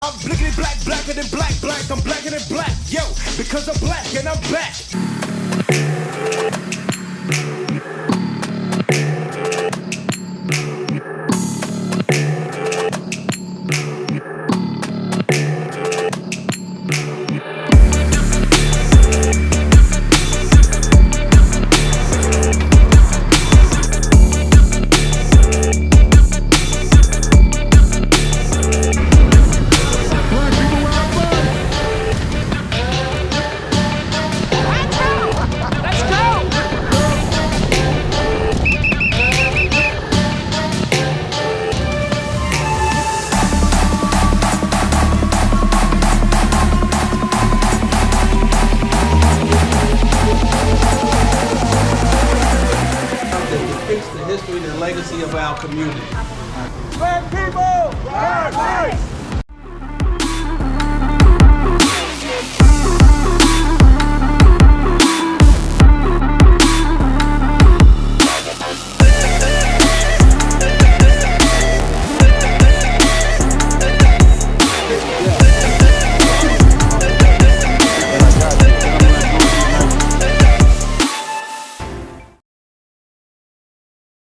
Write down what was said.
I'm blickety black, blacker than black, black, I'm blacker than black, yo, because I'm black and I'm back. That depicts the history and legacy of our community.